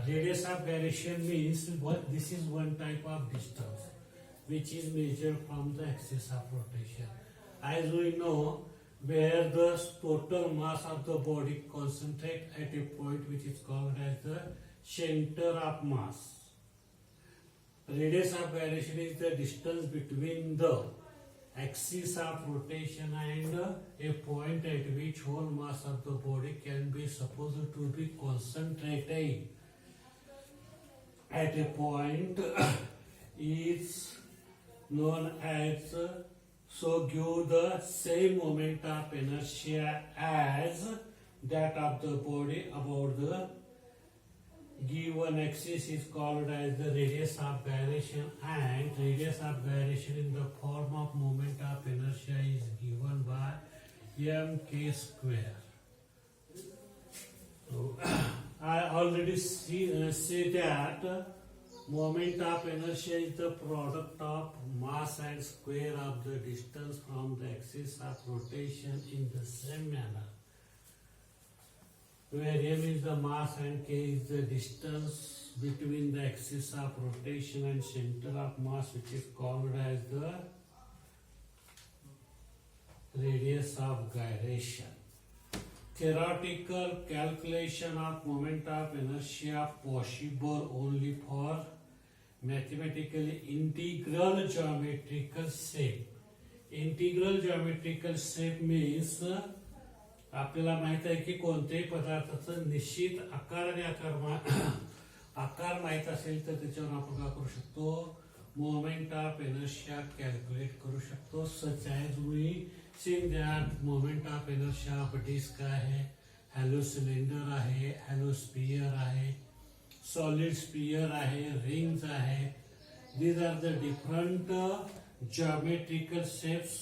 radius of gyration means what? This is one type of distance which is measured from the axis of rotation. As we know, where the total mass of the body concentrate at a point which is called as the center of mass. Radius of gyration is the distance between the axis of rotation and a point at which whole mass of the body can be supposed to be concentrated at a point is known as, so give the same moment of inertia as that of the body about the given axis is called as the radius of gyration, and radius of gyration in the form of moment of inertia is given by mk square. So, I already say that moment of inertia is the product of mass and square of the distance from the axis of rotation in the same manner, where m is the mass and k is the distance between the axis of rotation and center of mass, which is called as the radius of gyration. Theoretical calculation of moment of inertia possible only for mathematically integral geometrical shape. Integral geometrical shape means आपल्याला माहित आहे की कोणत्याही पदार्थाचं निश्चित आकार आणि आकार माहित असेल तर त्याच्यावर आपण काय करू शकतो, मोमेंट ऑफ इनर्शिया कॅल्क्युलेट करू शकतो. Such as we seen that moment of inertia of disc आहे, हॅलो सिलेंडर आहे, हॅलो स्पियर आहे, सॉलिड स्पियर आहे, रिंग्स आहे. These are the different geometrical shapes.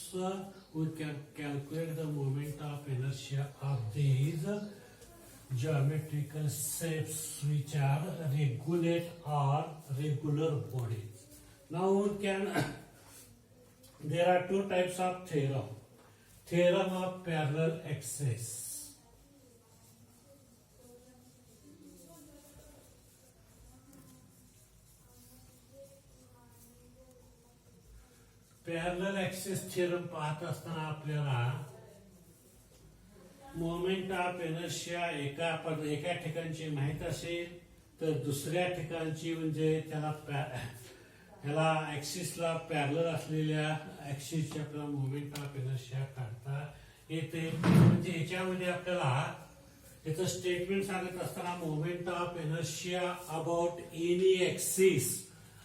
We can calculate the moment of inertia of these geometrical shapes which are regulate or regular bodies. Now we can there are two types of theorem. Theorem of parallel axis. Parallel axis theorem पाहत असताना आपल्याला moment of inertia एका ठिकाणची माहित असेल तर दुसऱ्या ठिकाणची म्हणजे त्याला ऍक्सिसला पॅरलल असलेल्या ऍक्सिसची आपल्याला मोमेंट ऑफ इनर्शिया काढता येते. म्हणजे याच्यामध्ये आपल्याला याचं स्टेटमेंट सांगत असताना moment of inertia about any axis,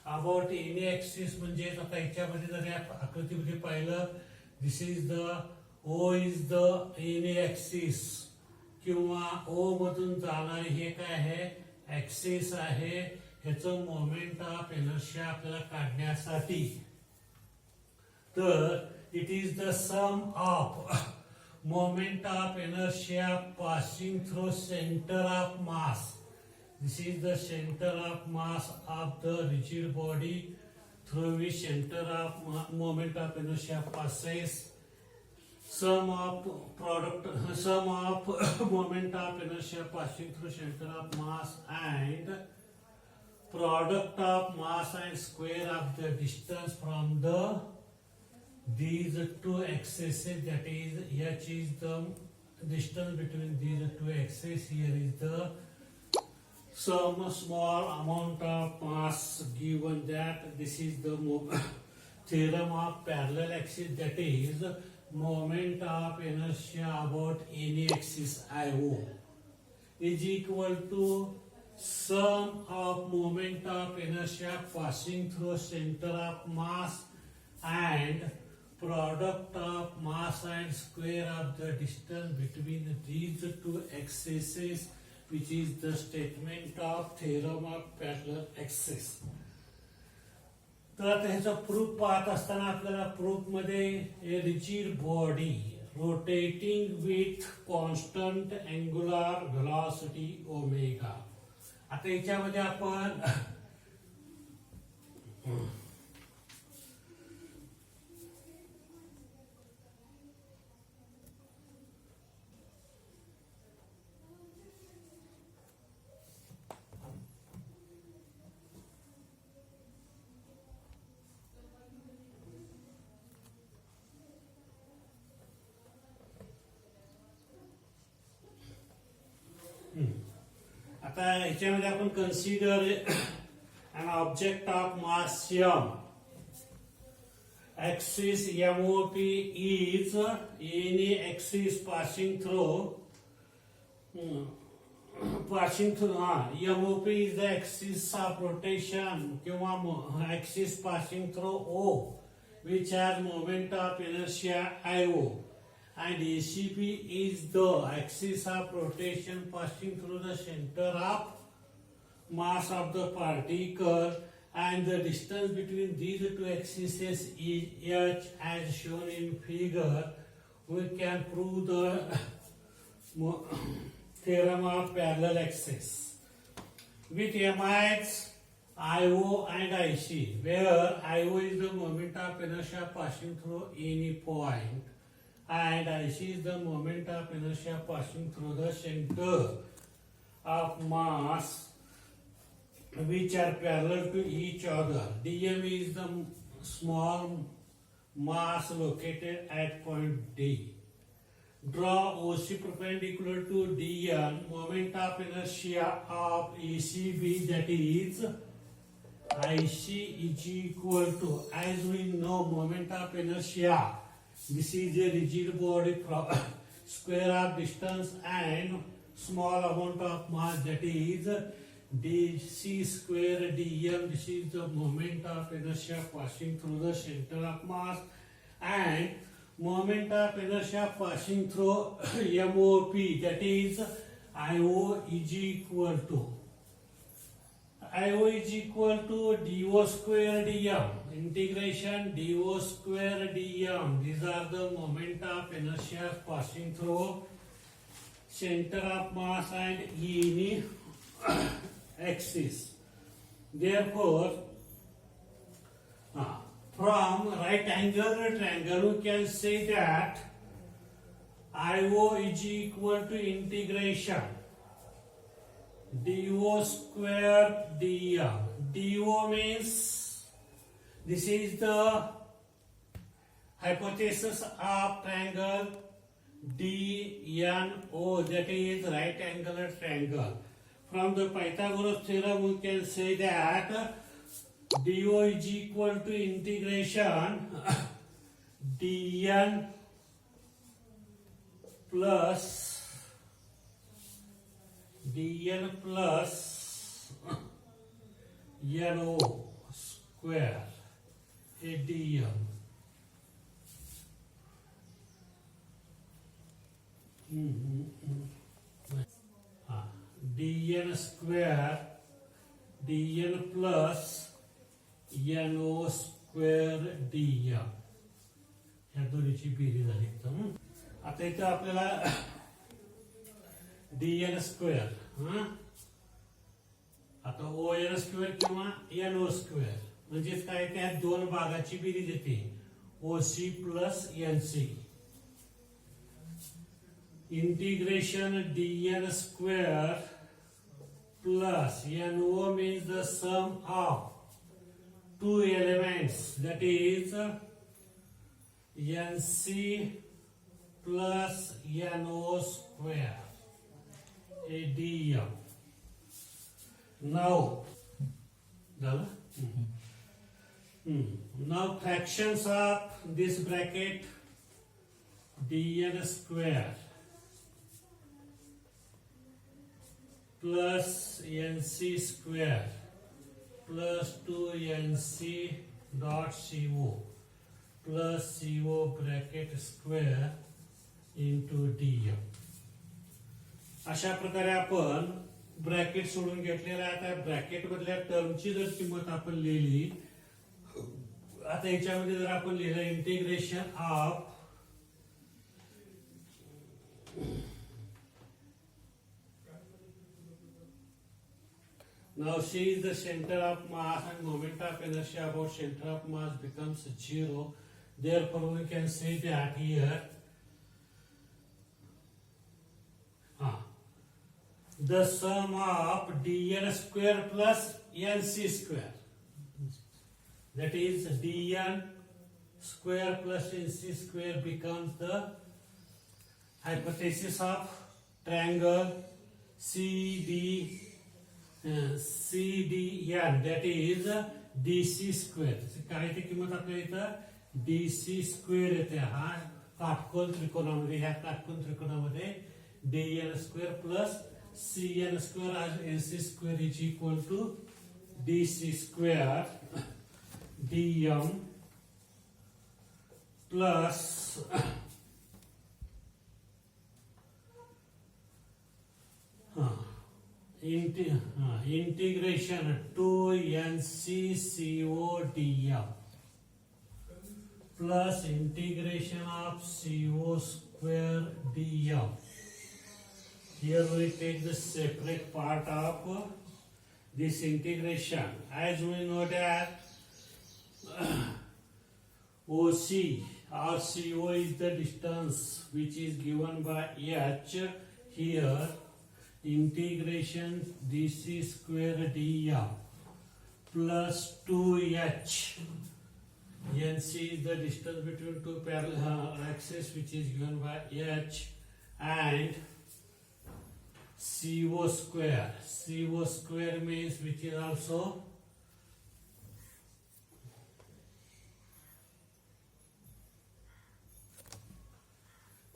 about any axis म्हणजे आता याच्यामध्ये जर या आकृतीमध्ये पाहिलं, this is the O is the any axis किंवा ओ मधून जाणारे हे काय आहे, ऍक्सिस आहे. ह्याचं मोमेंट ऑफ इनर्शिया आपल्याला काढण्यासाठी तर it is the sum of moment of inertia passing through centre of mass. This is the center of mass of the rigid body through which center of moment of inertia passes. Sum of moment of inertia passing through center of mass and product of mass and square of the distance from these two axes. That is, h is the distance between these two axes. Here is the some small amount of mass given that this is the theorem of parallel axis, that is moment of inertia about any axis IO is equal to sum of moment of inertia passing through center of mass and product of mass and square of the distance between these two axes, which is the statement of theorem of parallel axis. तर आता ह्याचा proof पाहत असताना आपल्याला proof मध्ये a rigid body rotating with constant angular velocity omega. आता याच्यामध्ये आपण आता ह्याच्यामध्ये आपण consider an object of mass m. Axis MOP is any axis passing through MOP is the axis of rotation किंवा axis passing through O, which has moment of inertia IO, and ACP is the axis of rotation passing through the center of mass of the particle, and the distance between these two axes is h as shown in figure. We can prove the theorem of parallel axis with MIs IO and IC, where IO is the moment of inertia passing through any point, and IC is the moment of inertia passing through the center of mass, which are parallel to each other. dm is the small mass located at point D. Draw OC perpendicular to dn, moment of inertia of ACB, that is IC is equal to, as we know, moment of inertia, this is a rigid body square of distance and small amount of mass, that is dc square dm. This is the moment of inertia passing through the center of mass, and moment of inertia passing through MOP, that is IO is equal to dO square dm, integration dO square dm. These are the moment of inertia passing through center of mass and any axis. Therefore, from right angle triangle we can say that IO is equal to integration dO square dm. dO means this is the hypothesis of triangle DNO, that is right angular triangle. From the Pythagoras theorem we can say that dO is equal to integration dn plus NO square dm. dn square dn plus NO square dm, या दोन्हीची berries झाली एकदम. आता इथं आपल्याला dn square, आता ON square किंवा NO square म्हणजेच काय, त्या दोन भागाची बेरीज येते OC plus NC. Integration dn square plus NO means the sum of two elements, that is NC plus NO square dm. Now, now fractions of this bracket dn square plus NC square plus 2NC dot CO plus CO bracket square into dm. अशा प्रकारे आपण bracket सोडून घेतलेला आहे. आता bracket मधल्या टर्मची जर किंमत आपण लिहिली, आता याच्यामध्ये जर आपण लिहिलं integration of now C is the center of mass and moment of inertia about center of mass becomes 0. Therefore we can say that here the sum of dn square plus nc square, that is dn square plus nc square, becomes the hypothesis of triangle CD CDN, that is DC square. काय ती किंमत आपल्याला इथं DC square येते. हा काटकोन त्रिकोणामध्ये, ह्या काटकोन त्रिकोणामध्ये DN square plus CN square as NC square is equal to DC square DM plus integration 2NCCODM plus integration of CO square dm. Here we take the separate part of this integration. As we know that OC or CO is the distance which is given by H. Here integration DC square dm plus 2H. NC is the distance between two parallel axes which is given by H, and CO square. CO square means which is also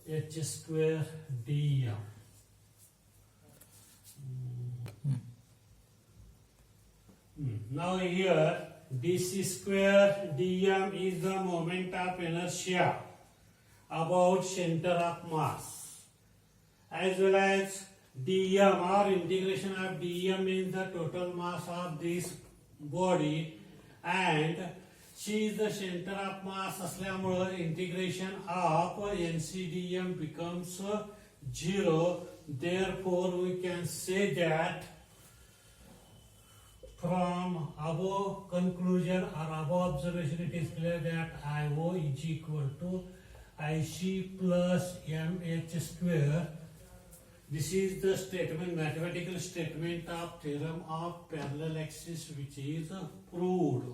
H square dm. Now here DC square dm is the moment of inertia about center of mass, as well as dm or integration of dm means the total mass of this body, and C is the center of mass असल्यामुळे integration of NCDM becomes 0. Therefore we can say that from above conclusion or above observation it is clear that IO is equal to IC plus MH square. This is the statement, mathematical statement of theorem of parallel axis which is proved.